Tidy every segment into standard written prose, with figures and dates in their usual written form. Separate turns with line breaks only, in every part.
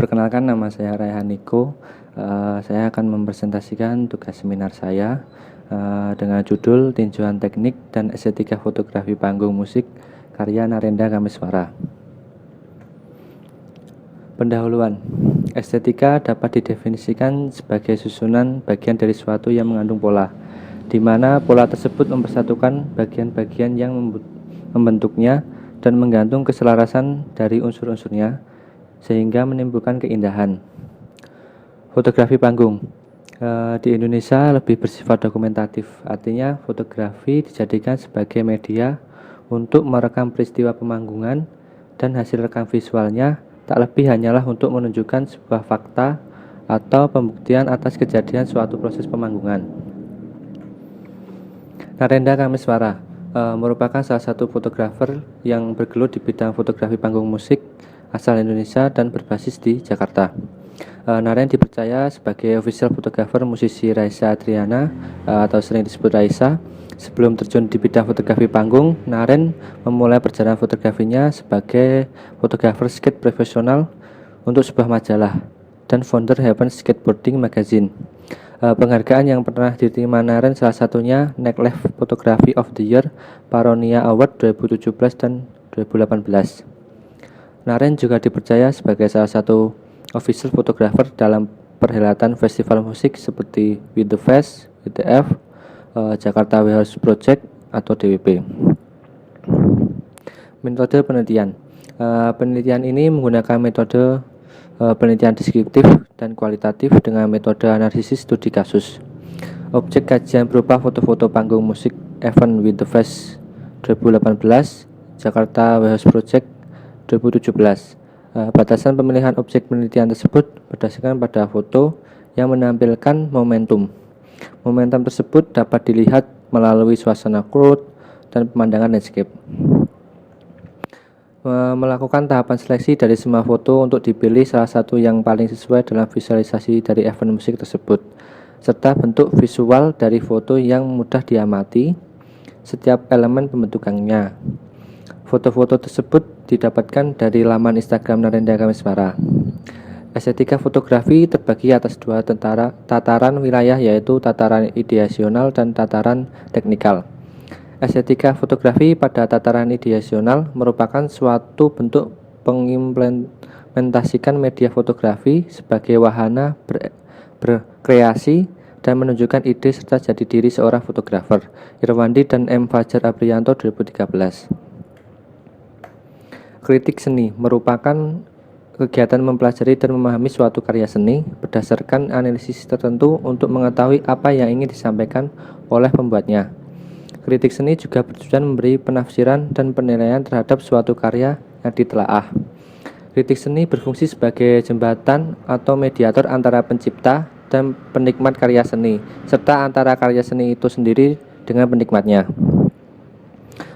Perkenalkan, nama saya Raihan Niko. Saya akan mempresentasikan tugas seminar saya dengan judul Tinjauan Teknik dan Estetika Fotografi Panggung Musik karya Narendra Kameswara. Pendahuluan. Estetika dapat didefinisikan sebagai susunan bagian dari suatu yang mengandung pola, di mana pola tersebut mempersatukan bagian-bagian yang membentuknya dan menggantung keselarasan dari unsur-unsurnya, sehingga menimbulkan keindahan. Fotografi panggung di Indonesia lebih bersifat dokumentatif, artinya fotografi dijadikan sebagai media untuk merekam peristiwa pemanggungan, dan hasil rekam visualnya tak lebih hanyalah untuk menunjukkan sebuah fakta atau pembuktian atas kejadian suatu proses pemanggungan. Narendra Kameswara merupakan salah satu fotografer yang bergelut di bidang fotografi panggung musik asal Indonesia dan berbasis di Jakarta. Naren dipercaya sebagai official fotografer musisi Raisa Adriana atau sering disebut Raisa. Sebelum terjun di bidang fotografi panggung, Naren memulai perjalanan fotografinya sebagai fotografer skate profesional untuk sebuah majalah dan founder Heaven Skateboarding Magazine. Penghargaan yang pernah diterima Naren salah satunya Nightlife Photography of the Year Paronia Award 2017 dan 2018. Naren juga dipercaya sebagai salah satu official photographer dalam perhelatan festival musik seperti With The Fest, WTF, Jakarta Warehouse Project atau DWP. Metode penelitian. Penelitian ini menggunakan metode penelitian deskriptif dan kualitatif dengan metode analisis studi kasus. Objek kajian berupa foto-foto panggung musik event With The Fest 2018, Jakarta Warehouse Project 2017. Batasan pemilihan objek penelitian tersebut berdasarkan pada foto yang menampilkan momentum. Momentum tersebut dapat dilihat melalui suasana crowd dan pemandangan landscape. Melakukan tahapan seleksi dari semua foto untuk dipilih salah satu yang paling sesuai dalam visualisasi dari event musik tersebut, serta bentuk visual dari foto yang mudah diamati setiap elemen pembentukannya. Foto-foto tersebut didapatkan dari laman Instagram Narendra Kameswara. Estetika fotografi terbagi atas dua tataran wilayah, yaitu tataran ideasional dan tataran teknikal. Estetika fotografi pada tataran ideasional merupakan suatu bentuk pengimplementasikan media fotografi sebagai wahana berkreasi dan menunjukkan ide serta jati diri seorang fotografer. Irwandi dan M. Fajar Aprianto 2013. Kritik seni merupakan kegiatan mempelajari dan memahami suatu karya seni berdasarkan analisis tertentu untuk mengetahui apa yang ingin disampaikan oleh pembuatnya. Kritik seni juga bertujuan memberi penafsiran dan penilaian terhadap suatu karya yang ditelaah. Kritik seni berfungsi sebagai jembatan atau mediator antara pencipta dan penikmat karya seni, serta antara karya seni itu sendiri dengan penikmatnya.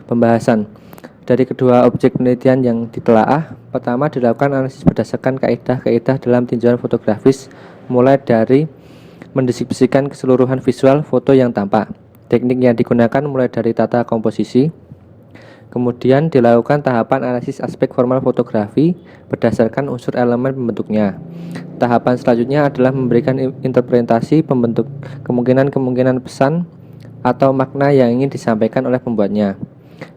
Pembahasan. Dari kedua objek penelitian yang ditelaah, pertama dilakukan analisis berdasarkan kaidah-kaidah dalam tinjauan fotografis, mulai dari mendeskripsikan keseluruhan visual foto yang tampak. Teknik yang digunakan mulai dari tata komposisi. Kemudian dilakukan tahapan analisis aspek formal fotografi berdasarkan unsur elemen pembentuknya. Tahapan selanjutnya adalah memberikan interpretasi pembentuk kemungkinan-kemungkinan pesan atau makna yang ingin disampaikan oleh pembuatnya,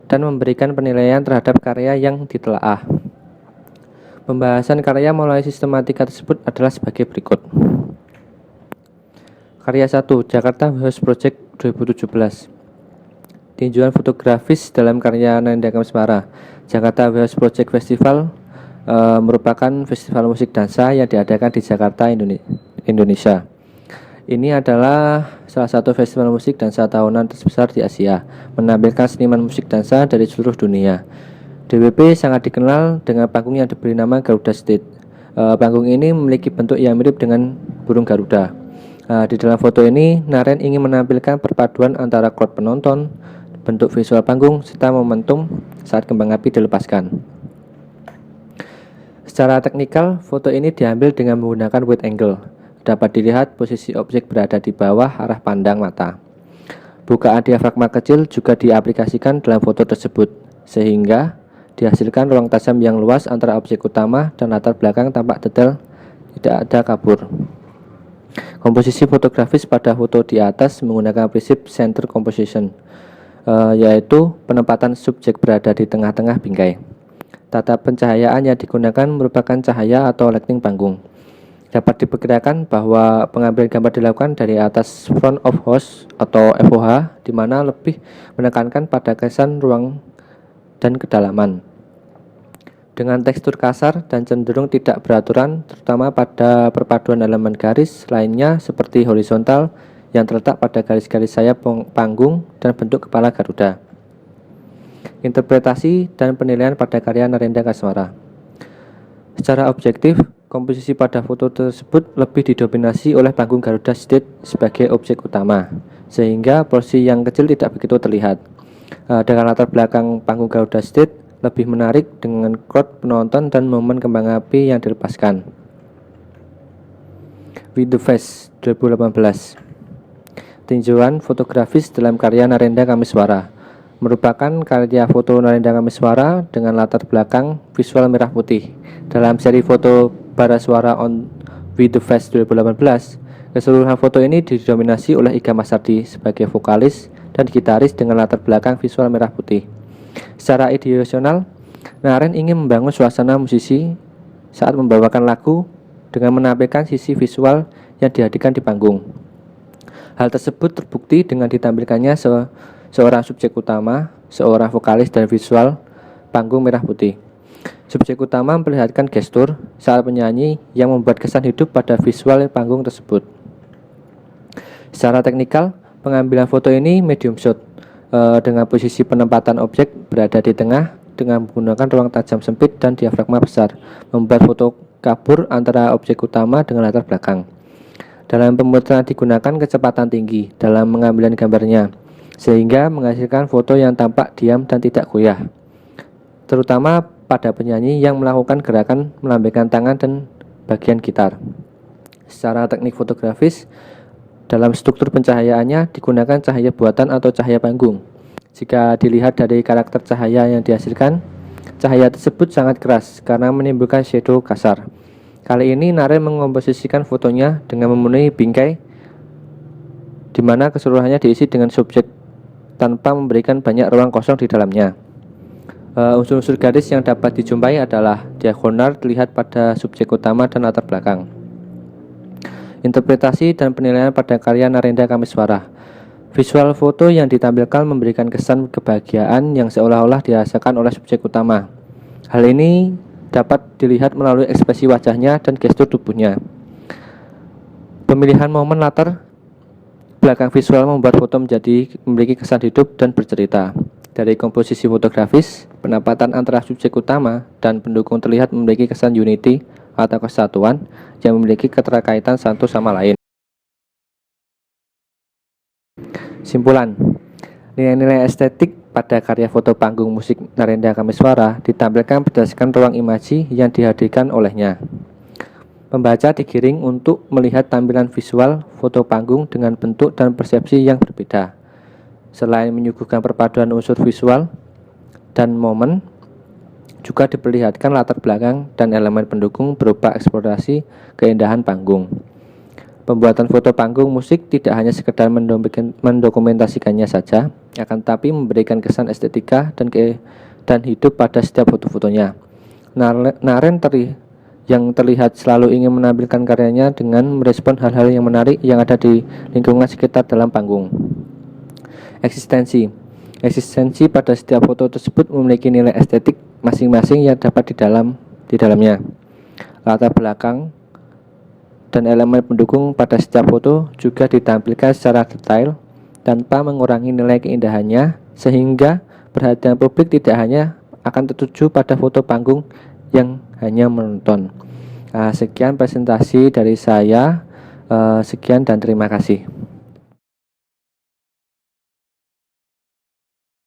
dan memberikan penilaian terhadap karya yang ditelaah. Pembahasan karya melalui sistematika tersebut adalah sebagai berikut. Karya 1, Jakarta Warehouse Project 2017. Tinjauan fotografis dalam karya Narendra Kameswara. Jakarta Warehouse Project Festival merupakan festival musik dansa yang diadakan di Jakarta, Indonesia. Ini adalah salah satu festival musik dansa tahunan terbesar di Asia, menampilkan seniman musik dansa dari seluruh dunia. DWP sangat dikenal dengan panggung yang diberi nama Garuda Stage. Panggung ini memiliki bentuk yang mirip dengan burung Garuda. Di dalam foto ini, Naren ingin menampilkan perpaduan antara crowd penonton, bentuk visual panggung, serta momentum saat kembang api dilepaskan. Secara teknikal, foto ini diambil dengan menggunakan wide angle. Dapat dilihat posisi objek berada di bawah arah pandang mata. Bukaan diafragma kecil juga diaplikasikan dalam foto tersebut, sehingga dihasilkan ruang tajam yang luas antara objek utama dan latar belakang tampak detail tidak ada kabur. Komposisi fotografis pada foto di atas menggunakan prinsip center composition, yaitu penempatan subjek berada di tengah-tengah bingkai. Tata pencahayaan yang digunakan merupakan cahaya atau lighting panggung. Dapat diperkirakan bahwa pengambilan gambar dilakukan dari atas front of house atau FOH, di mana lebih menekankan pada kesan ruang dan kedalaman. Dengan tekstur kasar dan cenderung tidak beraturan, terutama pada perpaduan elemen garis lainnya seperti horizontal yang terletak pada garis-garis sayap panggung dan bentuk kepala Garuda. Interpretasi dan penilaian pada karya Narendra Kaswara. Secara objektif, komposisi pada foto tersebut lebih didominasi oleh panggung Garuda State sebagai objek utama, sehingga porsi yang kecil tidak begitu terlihat. Dengan latar belakang panggung Garuda State lebih menarik dengan crowd penonton dan momen kembang api yang dilepaskan. With the Face 2018. Tinjauan fotografis dalam karya Narendra Kameswara merupakan karya foto Narendra Kameswara dengan latar belakang visual merah putih. Dalam seri foto Bharaswara on With the Face 2018, keseluruhan foto ini didominasi oleh Iga Masardi sebagai vokalis dan gitaris dengan latar belakang visual merah putih. Secara ideasional, Naren ingin membangun suasana musisi saat membawakan lagu dengan menampilkan sisi visual yang dihadirkan di panggung. Hal tersebut terbukti dengan ditampilkannya seorang subjek utama, seorang vokalis dan visual panggung merah putih. Subjek utama memperlihatkan gestur saat penyanyi yang membuat kesan hidup pada visual panggung tersebut. Secara teknikal, pengambilan foto ini medium shot, dengan posisi penempatan objek berada di tengah dengan menggunakan ruang tajam sempit dan diafragma besar, membuat foto kabur antara objek utama dengan latar belakang. Dalam pemutaran digunakan kecepatan tinggi dalam pengambilan gambarnya, sehingga menghasilkan foto yang tampak diam dan tidak goyah, terutama pada penyanyi yang melakukan gerakan melambaikan tangan dan bagian gitar. Secara teknik fotografis, dalam struktur pencahayaannya digunakan cahaya buatan atau cahaya panggung. Jika dilihat dari karakter cahaya yang dihasilkan, cahaya tersebut sangat keras karena menimbulkan shadow kasar. Kali ini Naren mengkomposisikan fotonya dengan memenuhi bingkai, di mana keseluruhannya diisi dengan subjek tanpa memberikan banyak ruang kosong di dalamnya. Unsur-unsur garis yang dapat dijumpai adalah diagonal terlihat pada subjek utama dan latar belakang. Interpretasi dan penilaian pada karya Narendra Kameswara. Visual foto yang ditampilkan memberikan kesan kebahagiaan yang seolah-olah dirasakan oleh subjek utama. Hal ini dapat dilihat melalui ekspresi wajahnya dan gestur tubuhnya. Pemilihan momen latar belakang visual membuat foto memiliki kesan hidup dan bercerita. Dari komposisi fotografis, penempatan antara subjek utama dan pendukung terlihat memiliki kesan unity atau kesatuan yang memiliki keterkaitan satu sama lain. Simpulan, nilai-nilai estetik pada karya foto panggung musik Narendra Kameswara ditampilkan berdasarkan ruang imaji yang dihadirkan olehnya. Pembaca digiring untuk melihat tampilan visual foto panggung dengan bentuk dan persepsi yang berbeda. Selain menyuguhkan perpaduan unsur visual dan momen, juga diperlihatkan latar belakang dan elemen pendukung berupa eksplorasi keindahan panggung. Pembuatan foto panggung musik tidak hanya sekedar mendokumentasikannya saja, akan tetapi memberikan kesan estetika dan hidup pada setiap foto-fotonya. Naren yang terlihat selalu ingin menampilkan karyanya dengan merespon hal-hal yang menarik yang ada di lingkungan sekitar dalam panggung. Eksistensi pada setiap foto tersebut memiliki nilai estetik masing-masing yang dapat di dalamnya. Latar belakang dan elemen pendukung pada setiap foto juga ditampilkan secara detail tanpa mengurangi nilai keindahannya, sehingga perhatian publik tidak hanya akan tertuju pada foto panggung yang hanya menonton. Sekian presentasi dari saya. Sekian dan terima kasih.